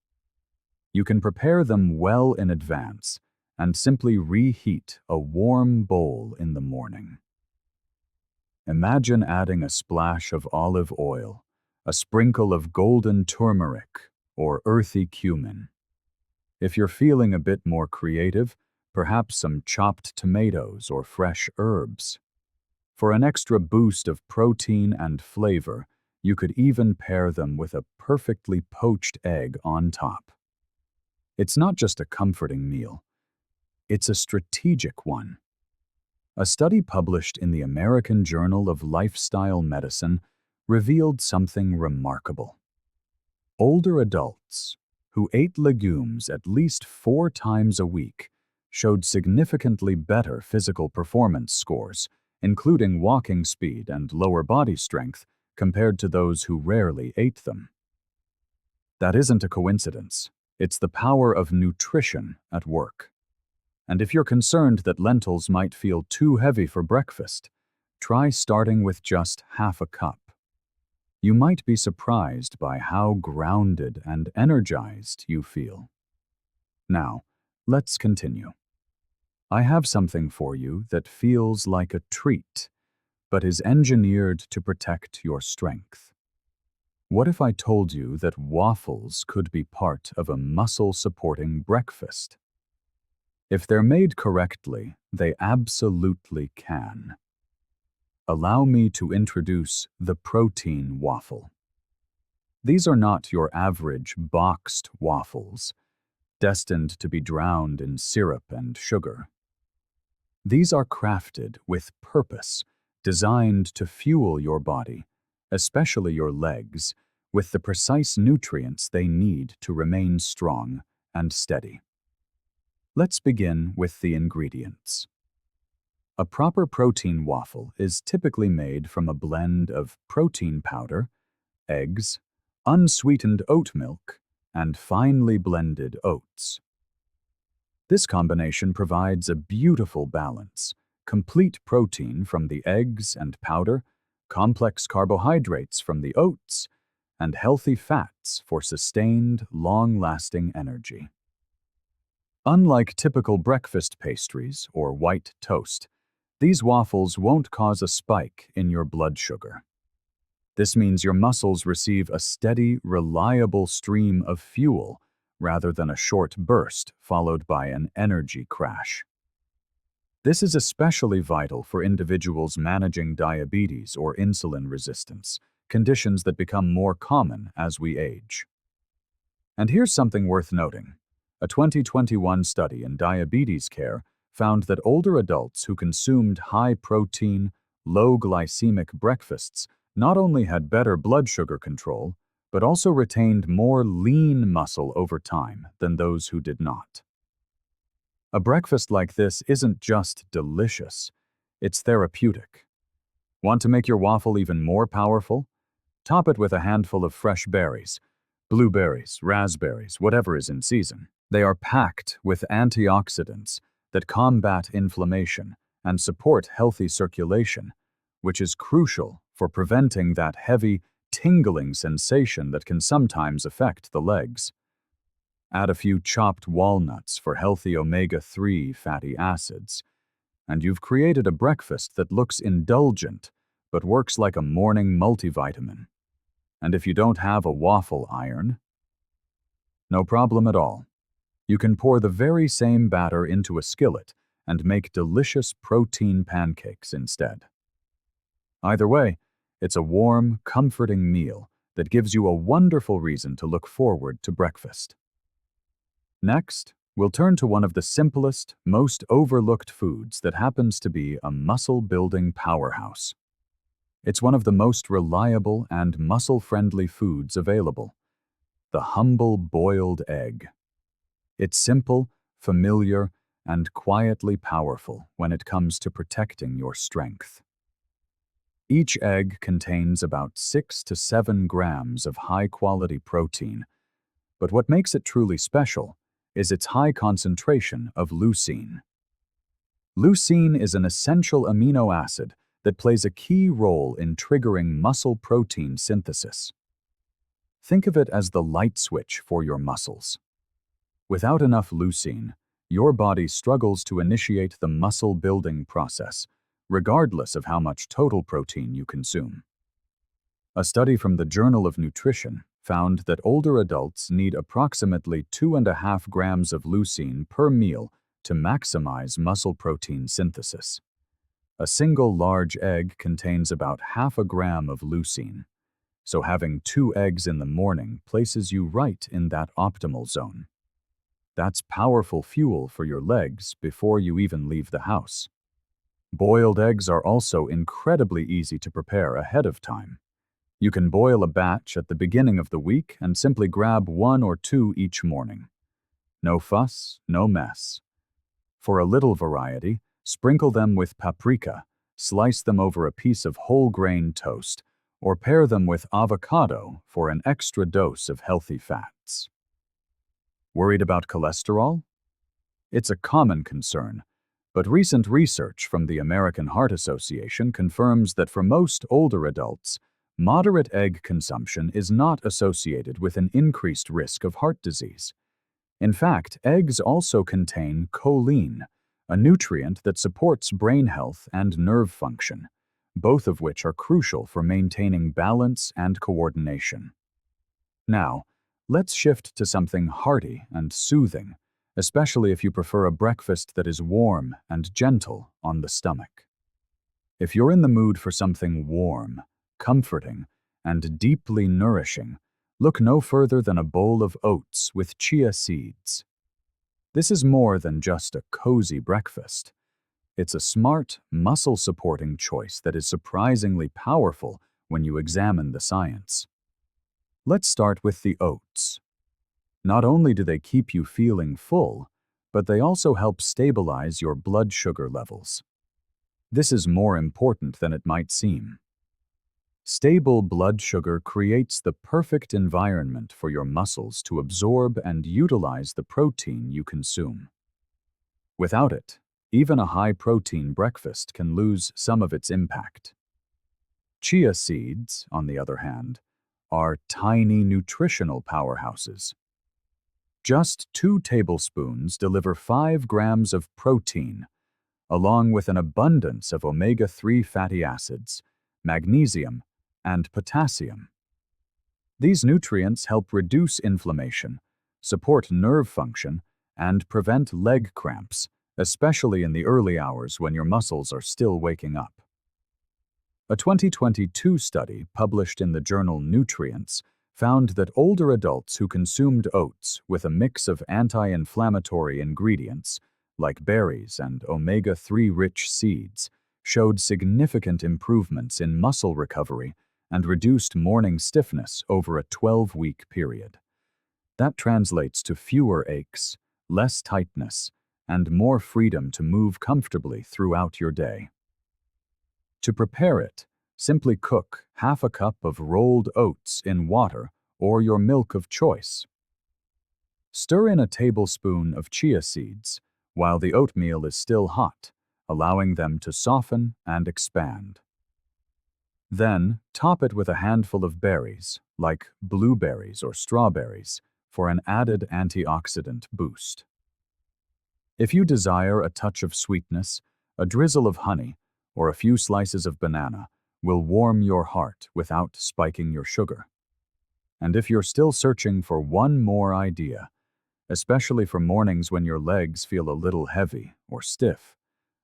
You can prepare them well in advance and simply reheat a warm bowl in the morning. Imagine adding a splash of olive oil, a sprinkle of golden turmeric, or earthy cumin. If you're feeling a bit more creative, perhaps some chopped tomatoes or fresh herbs. For an extra boost of protein and flavor, you could even pair them with a perfectly poached egg on top. It's not just a comforting meal, it's a strategic one. A study published in the American Journal of Lifestyle Medicine revealed something remarkable. Older adults who ate legumes at least 4 times a week showed significantly better physical performance scores, including walking speed and lower body strength, compared to those who rarely ate them. That isn't a coincidence. It's the power of nutrition at work. And if you're concerned that lentils might feel too heavy for breakfast, try starting with just half a cup. You might be surprised by how grounded and energized you feel. Now, let's continue. I have something for you that feels like a treat, but is engineered to protect your strength. What if I told you that waffles could be part of a muscle-supporting breakfast? If they're made correctly, they absolutely can. Allow me to introduce the protein waffle. These are not your average boxed waffles, destined to be drowned in syrup and sugar. These are crafted with purpose, designed to fuel your body, especially your legs, with the precise nutrients they need to remain strong and steady. Let's begin with the ingredients. A proper protein waffle is typically made from a blend of protein powder, eggs, unsweetened oat milk, and finely blended oats. This combination provides a beautiful balance: complete protein from the eggs and powder, complex carbohydrates from the oats, and healthy fats for sustained, long-lasting energy. Unlike typical breakfast pastries or white toast, these waffles won't cause a spike in your blood sugar. This means your muscles receive a steady, reliable stream of fuel rather than a short burst followed by an energy crash. This is especially vital for individuals managing diabetes or insulin resistance, conditions that become more common as we age. And here's something worth noting. A 2021 study in diabetes care found that older adults who consumed high-protein, low-glycemic breakfasts not only had better blood sugar control, but also retained more lean muscle over time than those who did not. A breakfast like this isn't just delicious, it's therapeutic. Want to make your waffle even more powerful? Top it with a handful of fresh berries, blueberries, raspberries, whatever is in season. They are packed with antioxidants that combat inflammation and support healthy circulation, which is crucial for preventing that heavy, tingling sensation that can sometimes affect the legs. Add a few chopped walnuts for healthy omega-3 fatty acids, and you've created a breakfast that looks indulgent but works like a morning multivitamin. And if you don't have a waffle iron, no problem at all. You can pour the very same batter into a skillet and make delicious protein pancakes instead. Either way, it's a warm, comforting meal that gives you a wonderful reason to look forward to breakfast. Next, we'll turn to one of the simplest, most overlooked foods that happens to be a muscle-building powerhouse. It's one of the most reliable and muscle-friendly foods available: the humble boiled egg. It's simple, familiar, and quietly powerful when it comes to protecting your strength. Each egg contains about 6 to 7 grams of high-quality protein, but what makes it truly special is its high concentration of leucine. Leucine is an essential amino acid that plays a key role in triggering muscle protein synthesis. Think of it as the light switch for your muscles. Without enough leucine, your body struggles to initiate the muscle-building process, regardless of how much total protein you consume. A study from the Journal of Nutrition found that older adults need approximately 2.5 grams of leucine per meal to maximize muscle protein synthesis. A single large egg contains about 0.5 gram of leucine, so having 2 eggs in the morning places you right in that optimal zone. That's powerful fuel for your legs before you even leave the house. Boiled eggs are also incredibly easy to prepare ahead of time. You can boil a batch at the beginning of the week and simply grab 1 or 2 each morning. No fuss, no mess. For a little variety, sprinkle them with paprika, slice them over a piece of whole grain toast, or pair them with avocado for an extra dose of healthy fats. Worried about cholesterol? It's a common concern, but recent research from the American Heart Association confirms that for most older adults, moderate egg consumption is not associated with an increased risk of heart disease. In fact, eggs also contain choline, a nutrient that supports brain health and nerve function, both of which are crucial for maintaining balance and coordination. Now, let's shift to something hearty and soothing, especially if you prefer a breakfast that is warm and gentle on the stomach. If you're in the mood for something warm, comforting, and deeply nourishing, look no further than a bowl of oats with chia seeds. This is more than just a cozy breakfast. It's a smart, muscle-supporting choice that is surprisingly powerful when you examine the science. Let's start with the oats. Not only do they keep you feeling full, but they also help stabilize your blood sugar levels. This is more important than it might seem. Stable blood sugar creates the perfect environment for your muscles to absorb and utilize the protein you consume. Without it, even a high-protein breakfast can lose some of its impact. Chia seeds, on the other hand, are tiny nutritional powerhouses. Just 2 tablespoons deliver 5 grams of protein, along with an abundance of omega-3 fatty acids, magnesium, and potassium. These nutrients help reduce inflammation, support nerve function, and prevent leg cramps, especially in the early hours when your muscles are still waking up. A 2022 study published in the journal Nutrients found that older adults who consumed oats with a mix of anti-inflammatory ingredients, like berries and omega-3-rich seeds, showed significant improvements in muscle recovery and reduced morning stiffness over a 12-week period. That translates to fewer aches, less tightness, and more freedom to move comfortably throughout your day. To prepare it, simply cook 1/2 cup of rolled oats in water or your milk of choice. Stir in a tablespoon of chia seeds while the oatmeal is still hot, allowing them to soften and expand. Then, top it with a handful of berries, like blueberries or strawberries, for an added antioxidant boost. If you desire a touch of sweetness, a drizzle of honey, or a few slices of banana will warm your heart without spiking your sugar. And if you're still searching for one more idea, especially for mornings when your legs feel a little heavy or stiff,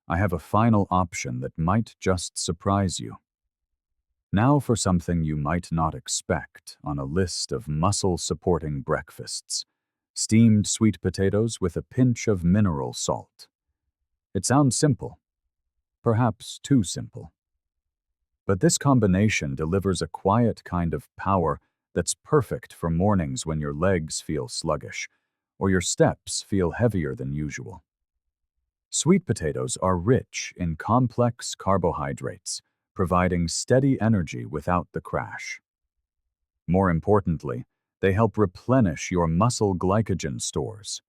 I have a final option that might just surprise you. Now for something you might not expect on a list of muscle-supporting breakfasts: steamed sweet potatoes with a pinch of mineral salt. It sounds simple, perhaps too simple. But this combination delivers a quiet kind of power that's perfect for mornings when your legs feel sluggish or your steps feel heavier than usual. Sweet potatoes are rich in complex carbohydrates, providing steady energy without the crash. More importantly, they help replenish your muscle glycogen stores.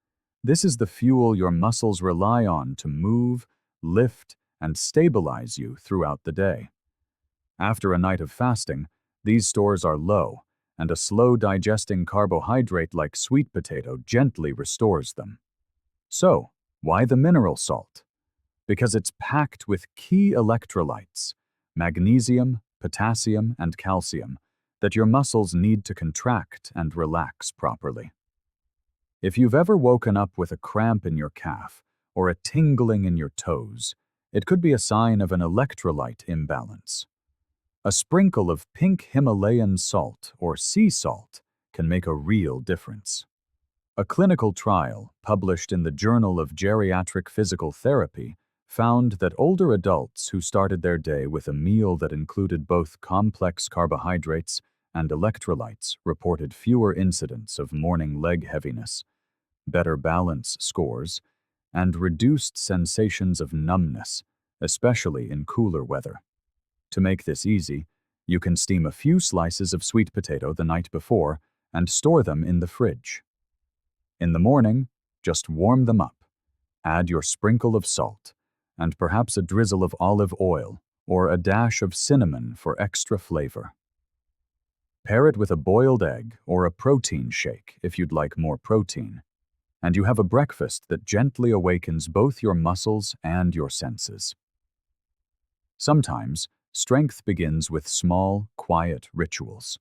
This is the fuel your muscles rely on to move, lift, and stabilize you throughout the day. After a night of fasting, these stores are low, and a slow-digesting carbohydrate like sweet potato gently restores them. So, why the mineral salt? Because it's packed with key electrolytes, magnesium, potassium, and calcium, that your muscles need to contract and relax properly. If you've ever woken up with a cramp in your calf or a tingling in your toes, it could be a sign of an electrolyte imbalance. A sprinkle of pink Himalayan salt or sea salt can make a real difference. A clinical trial published in the Journal of Geriatric Physical Therapy found that older adults who started their day with a meal that included both complex carbohydrates and electrolytes reported fewer incidents of morning leg heaviness, better balance scores, and reduced sensations of numbness, especially in cooler weather. To make this easy, you can steam a few slices of sweet potato the night before and store them in the fridge. In the morning, just warm them up, add your sprinkle of salt, and perhaps a drizzle of olive oil or a dash of cinnamon for extra flavor. Pair it with a boiled egg or a protein shake if you'd like more protein, and you have a breakfast that gently awakens both your muscles and your senses. Sometimes, strength begins with small, quiet rituals.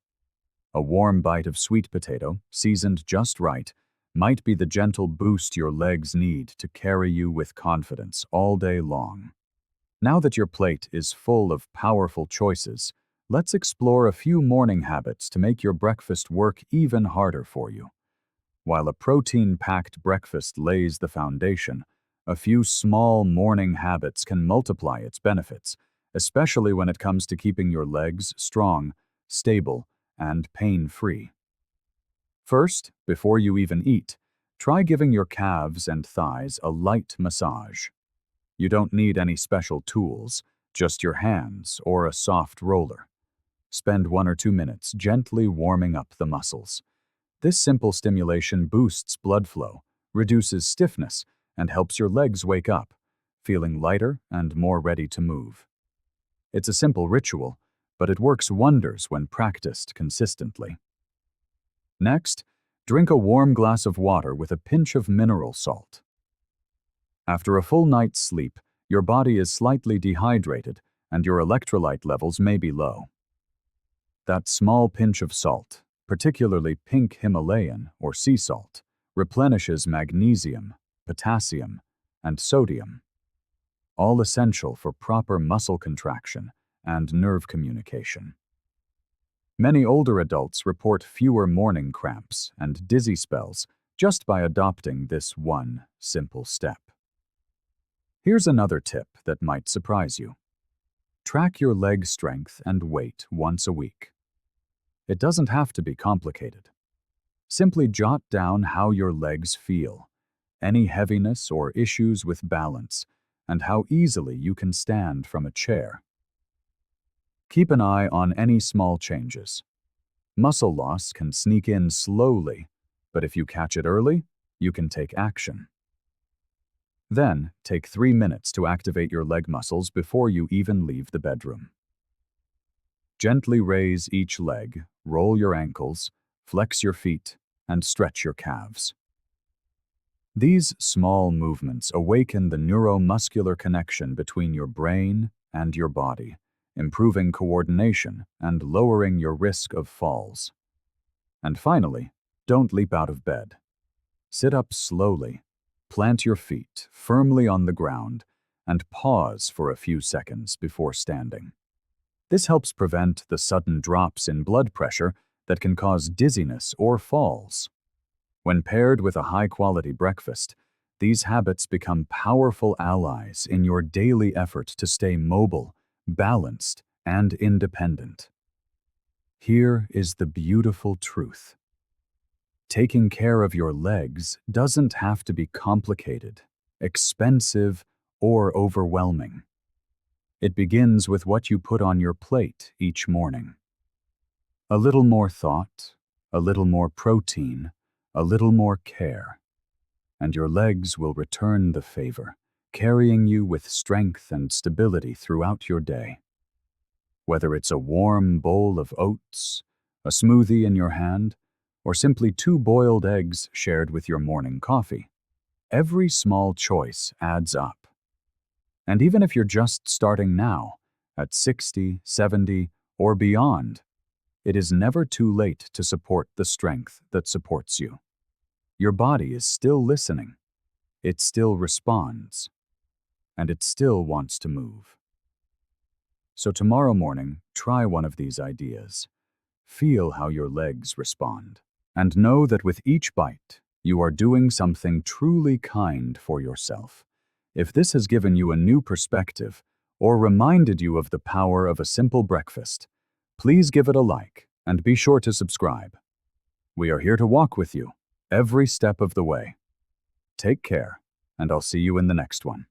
A warm bite of sweet potato, seasoned just right, might be the gentle boost your legs need to carry you with confidence all day long. Now that your plate is full of powerful choices, let's explore a few morning habits to make your breakfast work even harder for you. While a protein-packed breakfast lays the foundation, a few small morning habits can multiply its benefits, especially when it comes to keeping your legs strong, stable, and pain-free. First, before you even eat, try giving your calves and thighs a light massage. You don't need any special tools, just your hands or a soft roller. Spend 1 or 2 minutes gently warming up the muscles. This simple stimulation boosts blood flow, reduces stiffness, and helps your legs wake up, feeling lighter and more ready to move. It's a simple ritual, but it works wonders when practiced consistently. Next, drink a warm glass of water with a pinch of mineral salt. After a full night's sleep, your body is slightly dehydrated and your electrolyte levels may be low. That small pinch of salt, particularly pink Himalayan or sea salt, replenishes magnesium, potassium, and sodium, all essential for proper muscle contraction and nerve communication. Many older adults report fewer morning cramps and dizzy spells just by adopting this one simple step. Here's another tip that might surprise you. Track your leg strength and weight once a week. It doesn't have to be complicated. Simply jot down how your legs feel, any heaviness or issues with balance, and how easily you can stand from a chair. Keep an eye on any small changes. Muscle loss can sneak in slowly, but if you catch it early, you can take action. Then, take 3 minutes to activate your leg muscles before you even leave the bedroom. Gently raise each leg, roll your ankles, flex your feet, and stretch your calves. These small movements awaken the neuromuscular connection between your brain and your body, improving coordination and lowering your risk of falls. And finally, don't leap out of bed. Sit up slowly, plant your feet firmly on the ground, and pause for a few seconds before standing. This helps prevent the sudden drops in blood pressure that can cause dizziness or falls. When paired with a high-quality breakfast, these habits become powerful allies in your daily effort to stay mobile, balanced, and independent. Here is the beautiful truth. Taking care of your legs doesn't have to be complicated, expensive, or overwhelming. It begins with what you put on your plate each morning. A little more thought, a little more protein, a little more care. and your legs will return the favor, carrying you with strength and stability throughout your day. Whether it's a warm bowl of oats, a smoothie in your hand, or simply 2 boiled eggs shared with your morning coffee, every small choice adds up. And even if you're just starting now, at 60, 70, or beyond, it is never too late to support the strength that supports you. Your body is still listening, it still responds, and it still wants to move. So tomorrow morning, try one of these ideas. Feel how your legs respond, and know that with each bite, you are doing something truly kind for yourself. If this has given you a new perspective or reminded you of the power of a simple breakfast, please give it a like and be sure to subscribe. We are here to walk with you every step of the way. Take care, and I'll see you in the next one.